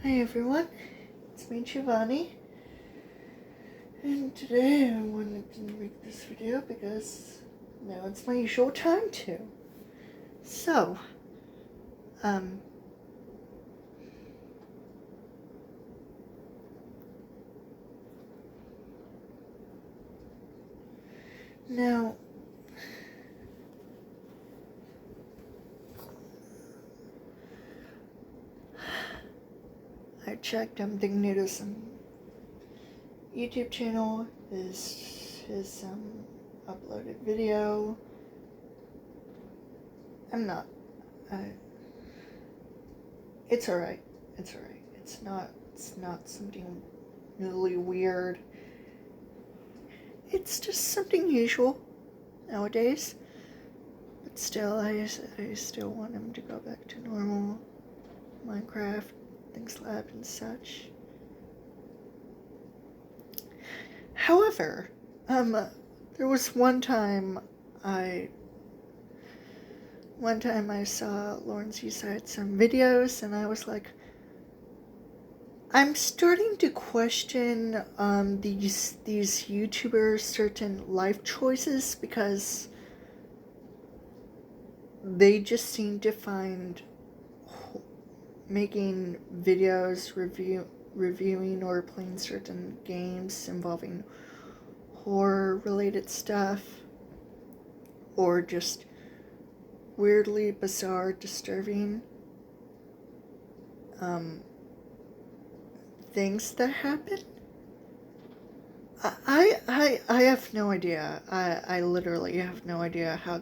Hi everyone, it's me Giovanni, and today I wanted to make this video because now it's my usual time to. So, now, I checked Dignitas' YouTube channel, his uploaded video. It's alright. It's not something really weird. It's just something usual nowadays. But still, I still want him to go back to normal Minecraft, things lab and such. However, there was one time I saw Lawrence Eastside some videos, and I was like, I'm starting to question these YouTubers' certain life choices, because they just seem to find making videos reviewing or playing certain games involving horror-related stuff, or just weirdly bizarre, disturbing things that happen. I have no idea. I literally have no idea how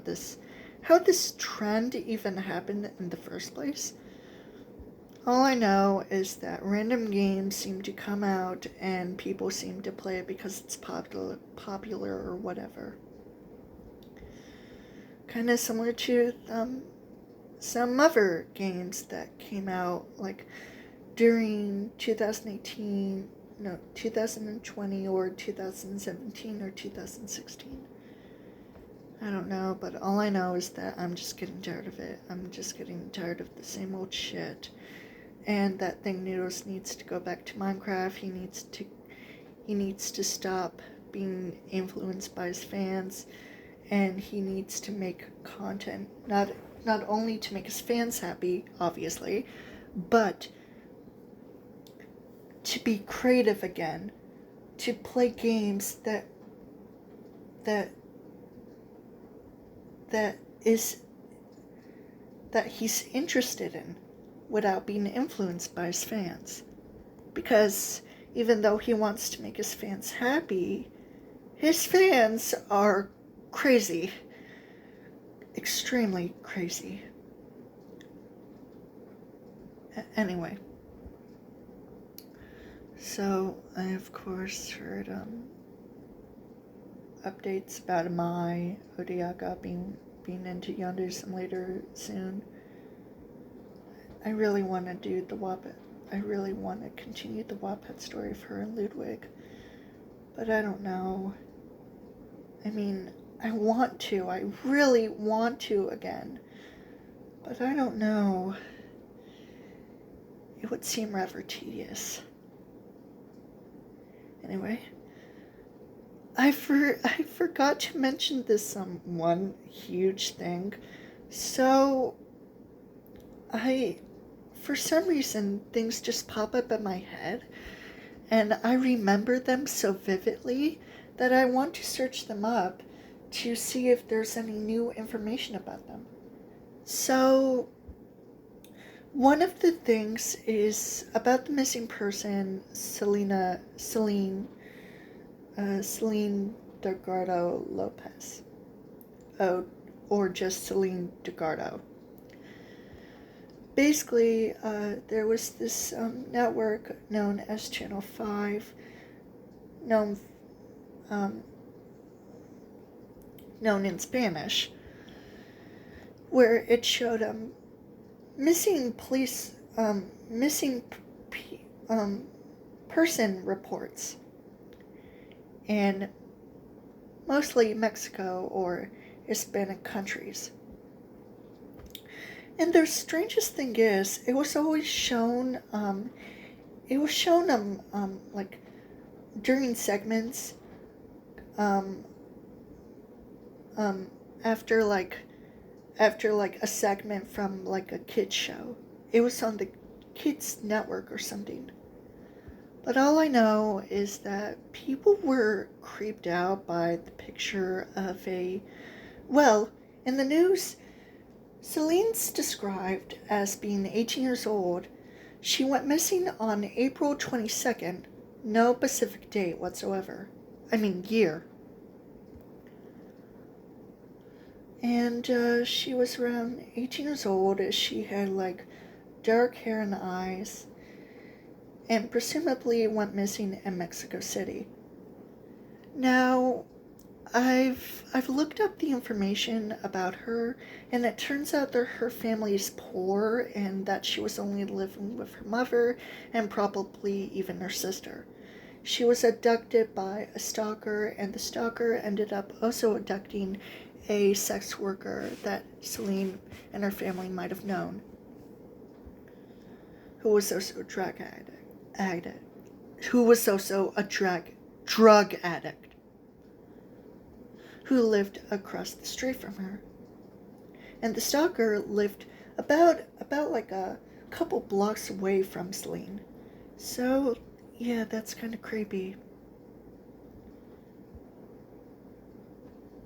this trend even happened in the first place. All I know is that random games seem to come out and people seem to play it because it's popular or whatever. Kind of similar to some other games that came out like during 2020 or 2017 or 2016. I don't know, but all I know is that I'm just getting tired of it. I'm just getting tired of the same old shit. And that Noodles needs to go back to Minecraft. He needs to stop being influenced by his fans, and he needs to make content not only to make his fans happy, obviously, but to be creative again, to play games that he's interested in, without being influenced by his fans. Because even though he wants to make his fans happy, his fans are crazy. Extremely crazy. Anyway. So, I of course heard updates about Mai Odiaka being into Yondu Simulator soon. I really want to do the Wappet. I really want to continue the Wappet story for her and Ludwig. But I don't know. I mean, I want to. I really want to again. But I don't know. It would seem rather tedious. Anyway. I forgot to mention this one huge thing. So, for some reason, things just pop up in my head, and I remember them so vividly that I want to search them up to see if there's any new information about them. So, one of the things is about the missing person, Selene Delgado Lopez. Or just Selene Delgado. Basically, there was this network known as Channel 5, known in Spanish, where it showed missing person reports in mostly Mexico or Hispanic countries. And the strangest thing is, it was always shown it was shown like during segments um um after like a segment from like a kids show. It was on the kids network or something. But all I know is that people were creeped out by the picture of well, in the news, Celine's described as being 18 years old. She went missing on April 22nd, no specific date whatsoever. I mean, year. And she was around 18 years old. She had like dark hair and eyes, and presumably went missing in Mexico City. Now, I've looked up the information about her, and it turns out that her family is poor and that she was only living with her mother and probably even her sister. She was abducted by a stalker, and the stalker ended up also abducting a sex worker that Selene and her family might have known, who was also a drug addict, who was also a drug addict, who lived across the street from her. And the stalker lived about like a couple blocks away from Selene. So, yeah, that's kind of creepy.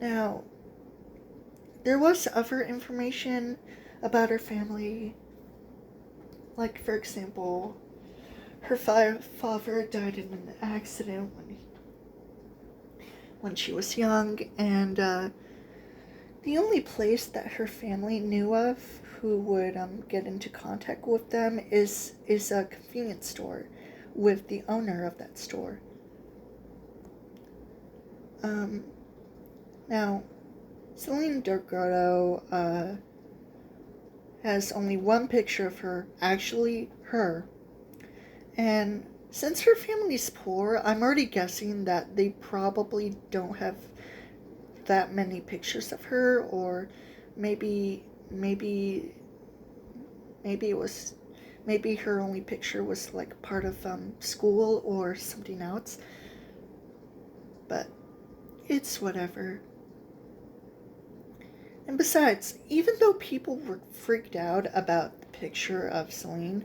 Now, there was other information about her family. Like, for example, her father died in an accident when she was young, and the only place that her family knew of who would get into contact with them is a convenience store with the owner of that store. Now, Selene Delgado has only one picture of her, actually her. And since her family's poor, I'm already guessing that they probably don't have that many pictures of her, or maybe her only picture was like part of school or something else. But it's whatever. And besides, even though people were freaked out about the picture of Selene,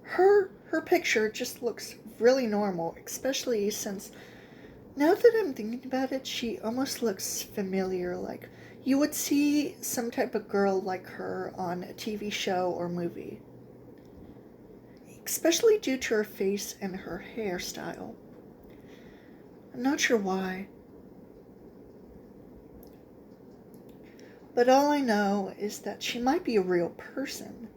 her picture just looks really normal, especially since now that I'm thinking about it, she almost looks familiar, like you would see some type of girl like her on a TV show or movie. Especially due to her face and her hairstyle. I'm not sure why. But all I know is that she might be a real person.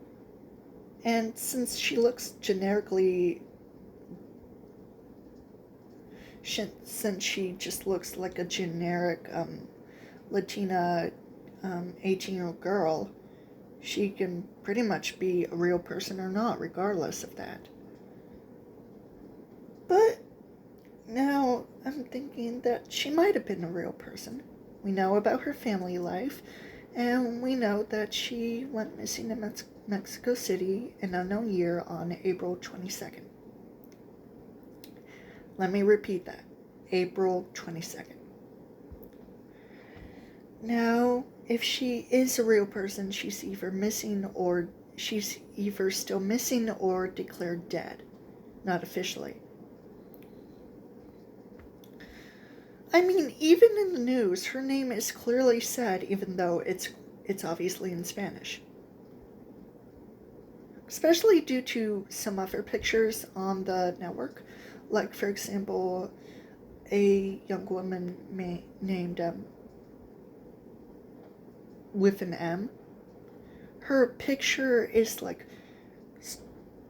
And since she looks generically, since she just looks like a generic Latina 18-year-old girl, she can pretty much be a real person or not, regardless of that. But now I'm thinking that she might have been a real person. We know about her family life, and we know that she went missing in Mexico City in an unknown year on April 22nd. Let me repeat that. April 22nd. Now, if she is a real person, she's either still missing or declared dead. Not officially. I mean, even in the news, her name is clearly said, even though it's obviously in Spanish. Especially due to some other pictures on the network. Like, for example, a young woman named with an M. Her picture is like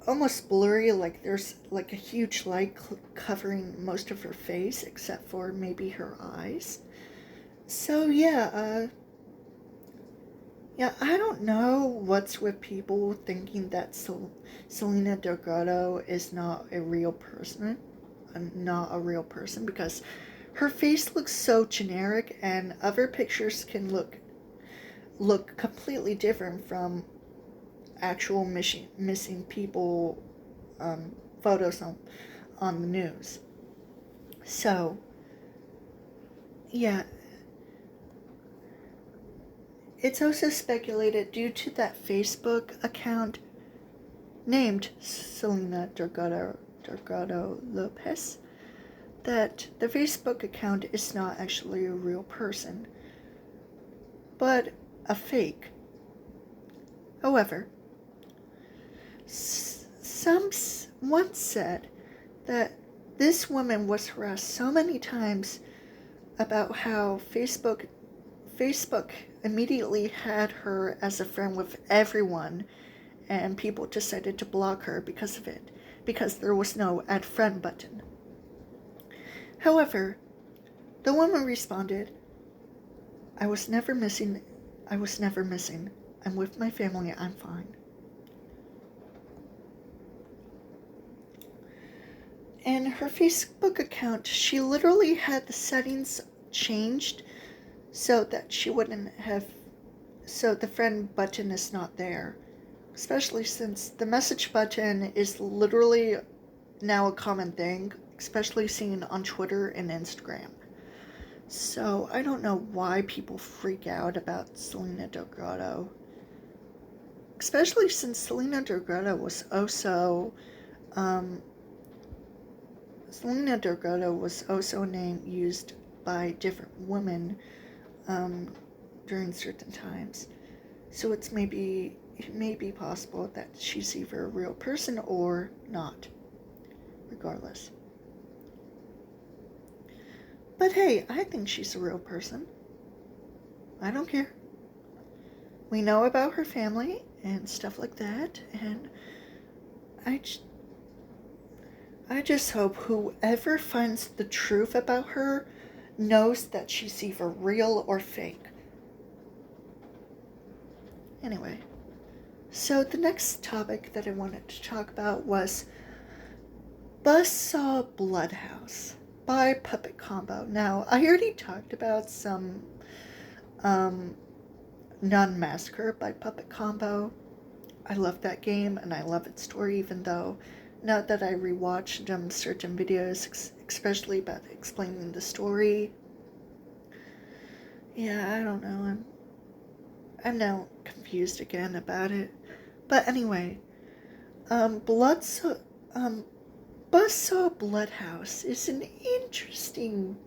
almost blurry, like there's like a huge light covering most of her face except for maybe her eyes. So yeah, I don't know what's with people thinking that Selene Delgado is not a real person, because her face looks so generic, and other pictures can look completely different from actual missing people photos on the news. So, yeah. It's also speculated due to that Facebook account named Selene Delgado Lopez that the Facebook account is not actually a real person, but a fake. However, some once said that this woman was harassed so many times about how Facebook immediately had her as a friend with everyone, and people decided to block her because of it, because there was no add friend button. However, the woman responded, I was never missing. I'm with my family. I'm fine. And her Facebook account, she literally had the settings changed so that she wouldn't have, so the friend button is not there. Especially since the message button is literally now a common thing, especially seen on Twitter and Instagram. So I don't know why people freak out about Selene Delgado. Especially since Selene Delgado was also a name used by different women during certain times. So it may be possible that she's either a real person or not. Regardless. But hey, I think she's a real person. I don't care. We know about her family and stuff like that, and I just hope whoever finds the truth about her knows that she's either real or fake. Anyway, so the next topic that I wanted to talk about was Buzzsaw Bloodhouse by Puppet Combo. Now, I already talked about some Nun Massacre by Puppet Combo. I love that game and I love its story, even though now that I rewatched certain videos, especially about explaining the story. Yeah, I don't know. I'm now confused again about it. But anyway, Buzzsaw Bloodhouse is an interesting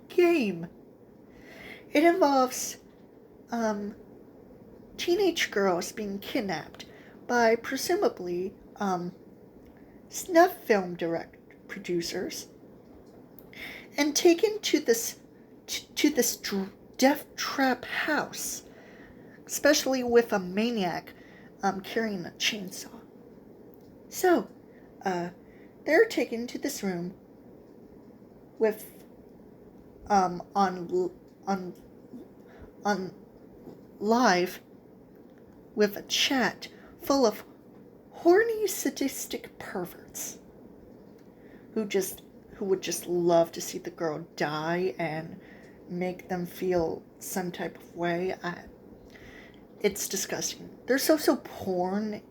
game. It involves teenage girls being kidnapped by presumably snuff film producers and taken to this death trap house, especially with a maniac carrying a chainsaw. So, they're taken to this room with on live with a chat full of horny, sadistic perverts who would just love to see the girl die and make them feel some type of way. It's disgusting. There's also porn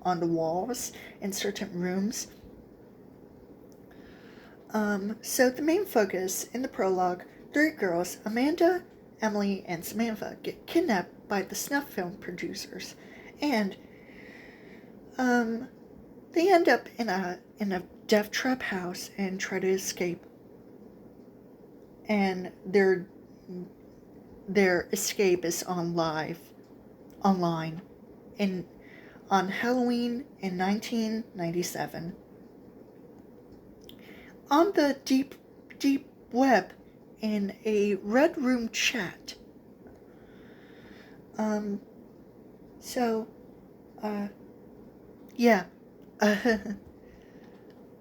on the walls in certain rooms. So the main focus in the prologue, 3 girls, Amanda, Emily, and Samantha, get kidnapped by the snuff film producers, and they end up in a death trap house and try to escape. And their escape is online on Halloween in 1997. On the deep web in a red room chat.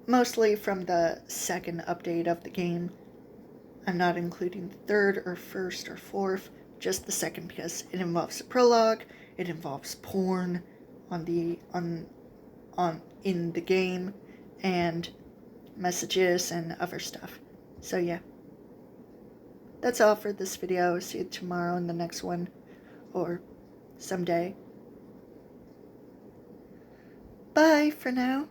Mostly from the second update of the game. I'm not including the third or first or fourth, just the second, because it involves a prologue, it involves porn in the game, and messages and other stuff. So yeah. That's all for this video. See you tomorrow in the next one, or someday. Bye for now.